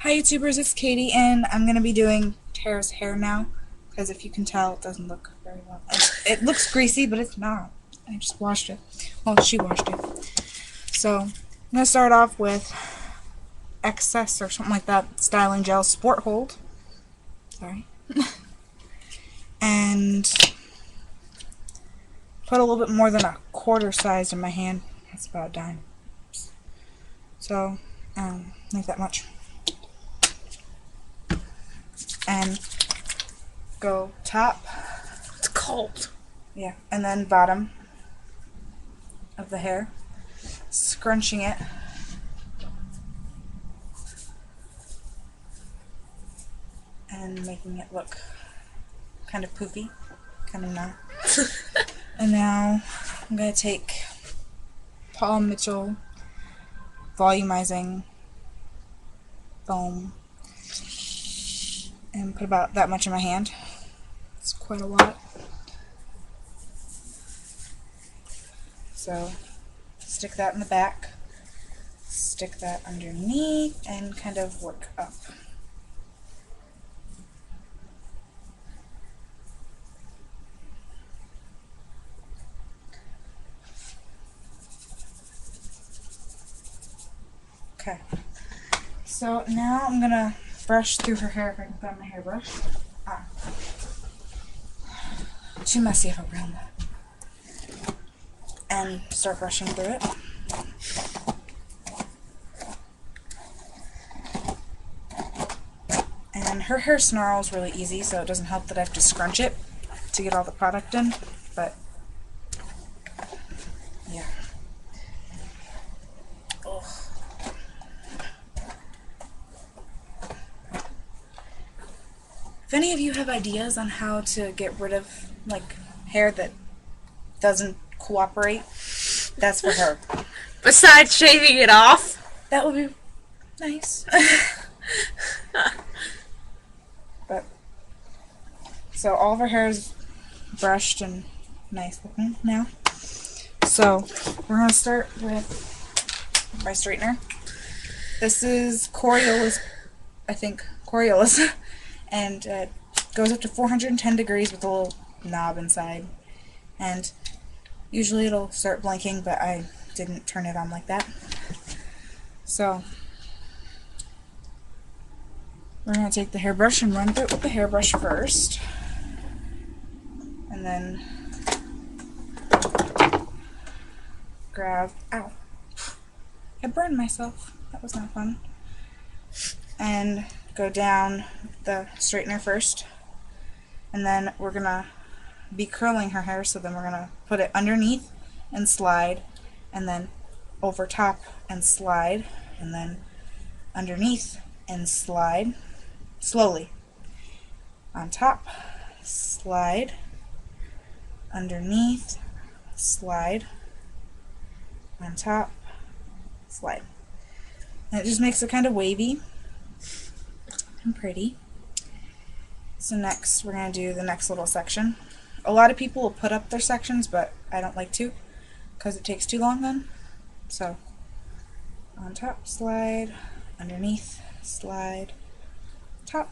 Hi YouTubers, it's Katie, and I'm going to be doing Tara's hair now, because if you can tell, it doesn't look very well. It looks greasy, but it's not. I just washed it. Well, she washed it. So, I'm going to start off with Excess, or something like that, Styling Gel Sport Hold. Sorry. And put a little bit more than a quarter size in my hand. That's about a dime. So, like that much. And go top. It's cold. Yeah, and then bottom of the hair, scrunching it, and making it look kind of poofy, kind of not. And now I'm going to take Paul Mitchell volumizing foam and put about that much in my hand. It's quite a lot. So stick that in the back, stick that underneath, and kind of work up. Okay, so now I'm going to brush through her hair if I can find my hairbrush. Too messy of a room. And start brushing through it. And her hair snarls really easy, so it doesn't help that I have to scrunch it to get all the product in, but yeah. Ugh. If any of you have ideas on how to get rid of like hair that doesn't cooperate, that's for her. Besides shaving it off. That would be nice. But so all of her hair is brushed and nice looking now. So we're gonna start with my straightener. This is Coriola's, I think Coriola's, and it goes up to 410 degrees with a little knob inside. And usually it'll start blinking, but I didn't turn it on like that. So we're going to take the hairbrush and run through it with the hairbrush first. And then grab, ow, I burned myself. That was not fun. And go down the straightener first. And then we're going to be curling her hair, so then we're going to put it underneath and slide, and then over top and slide, and then underneath and slide, slowly. On top, slide, underneath, slide, on top, slide. And it just makes it kind of wavy and pretty. So next we're going to do the next little section. A lot of people will put up their sections, but I don't like to because it takes too long then. So on top, slide, underneath, slide, top,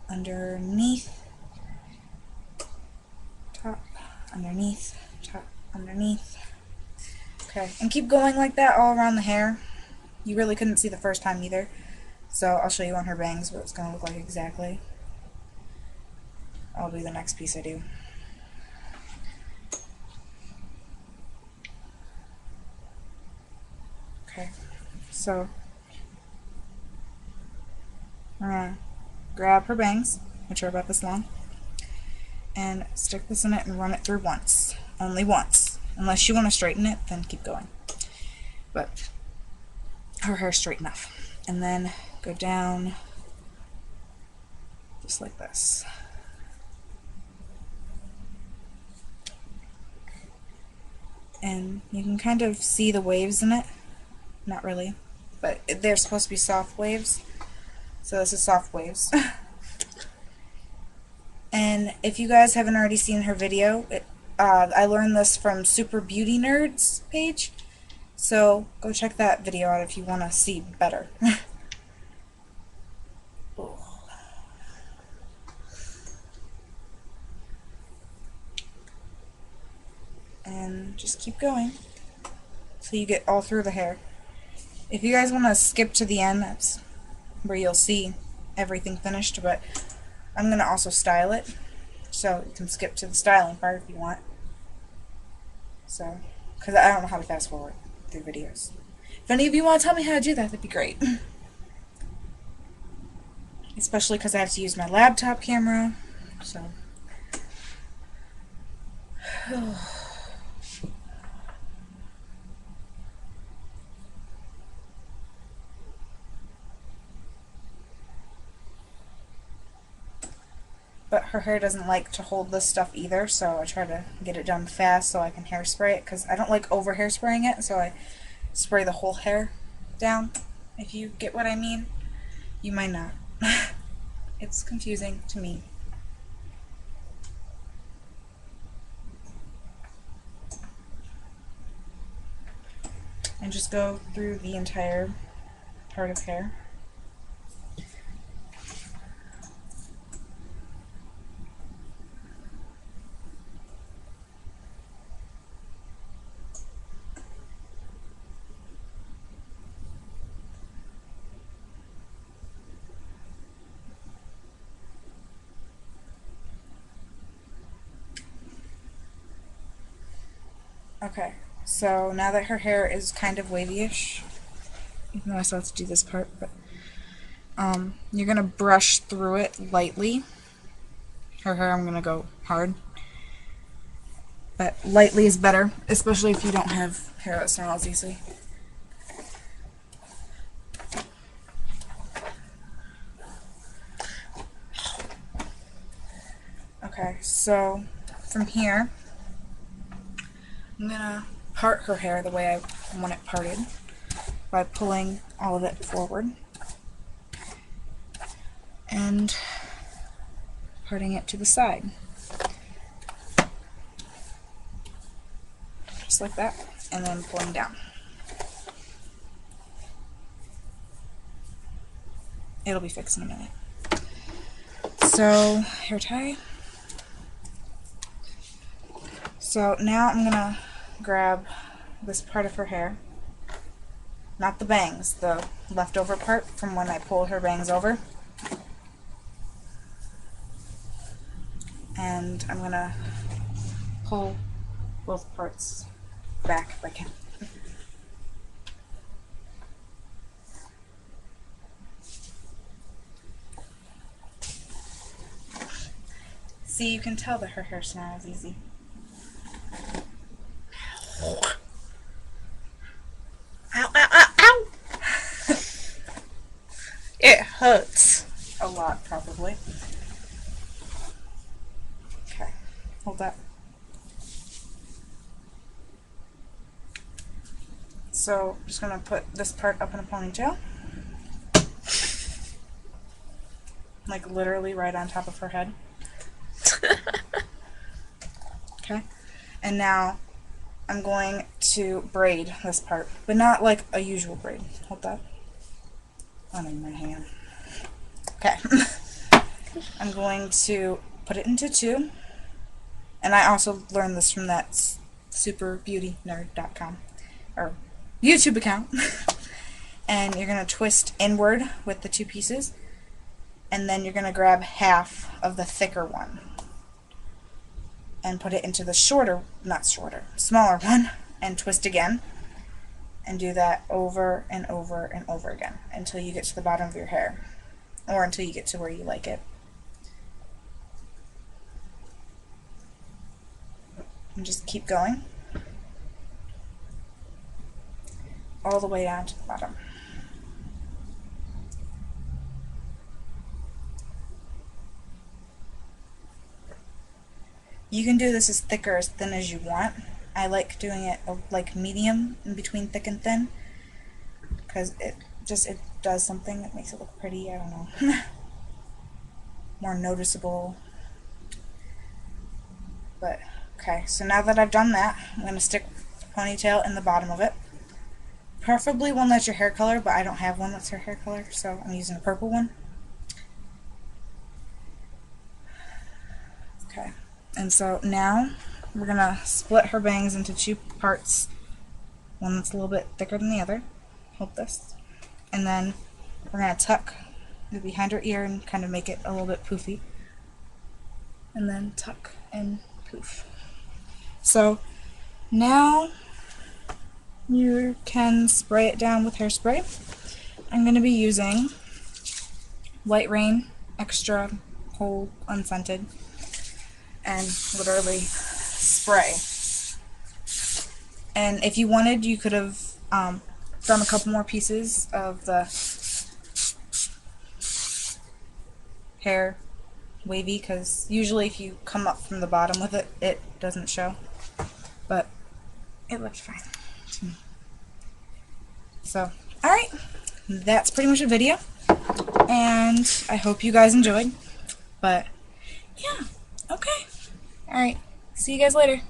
underneath, top, underneath, top, underneath. Okay, and keep going like that all around the hair. You really couldn't see the first time either, so I'll show you on her bangs what it's going to look like exactly. I'll do the next piece I do. Okay, so we're going to grab her bangs, which are about this long, and stick this in it and run it through once. Only once. Unless you want to straighten it, then keep going. But her hair's straight enough. And then go down just like this. And you can kind of see the waves in it. Not really, but they're supposed to be soft waves. So this is soft waves. And if you guys haven't already seen her video, I learned this from Super Beauty Nerds page. So go check that video out if you want to see better. keep going till you get all through the hair. If you guys want to skip to the end, that's where you'll see everything finished, but I'm going to also style it, so you can skip to the styling part if you want. So, because I don't know how to fast forward through videos. If any of you want to tell me how to do that, that'd be great. Especially because I have to use my laptop camera, so. But her hair doesn't like to hold this stuff either, so I try to get it done fast so I can hairspray it, because I don't like over hairspraying it, so I spray the whole hair down, if you get what I mean. You might not. It's confusing to me. And just go through the entire part of hair. Okay, so now that her hair is kind of wavy-ish, even though I still have to do this part, but you're going to brush through it lightly. Her hair, I'm going to go hard. But lightly is better, especially if you don't have hair that snarls easily. Okay, so from here, I'm going to part her hair the way I want it parted by pulling all of it forward and parting it to the side. Just like that, and then pulling down. It'll be fixed in a minute. So, hair tie. So now I'm gonna grab this part of her hair, not the bangs, the leftover part from when I pull her bangs over, and I'm gonna pull both parts back if I can. See, you can tell that her hair snarls easy. Ow, ow, ow, ow! It hurts. A lot, probably. Okay, hold that. So, I'm just going to put this part up in a ponytail. Like literally right on top of her head. Okay, and now I'm going to braid this part, but not like a usual braid. Hold that. Oh no, my hand. Okay. I'm going to put it into two, and I also learned this from that superbeautynerd.com or YouTube account. And you're going to twist inward with the two pieces, and then you're going to grab half of the thicker one and put it into the smaller one, and twist again, and do that over and over and over again until you get to the bottom of your hair, or until you get to where you like it. And just keep going all the way down to the bottom. You can do this as thick or as thin as you want. I like doing it like medium, in between thick and thin, because it does something. It makes it look pretty. I don't know. More noticeable. But okay, so now that I've done that, I'm going to stick the ponytail in the bottom of it. Preferably one that's your hair color, but I don't have one that's her hair color, so I'm using a purple one. Okay, and so now we're going to split her bangs into two parts, one that's a little bit thicker than the other. Hold this. And then we're going to tuck it behind her ear and kind of make it a little bit poofy. And then tuck and poof. So now you can spray it down with hairspray. I'm going to be using White Rain Extra Whole Unscented and literally spray. And if you wanted, you could have done a couple more pieces of the hair wavy, because usually if you come up from the bottom with it, it doesn't show. But it looked fine to me. So, alright, that's pretty much a video. And I hope you guys enjoyed. But, yeah, okay. Alright, see you guys later.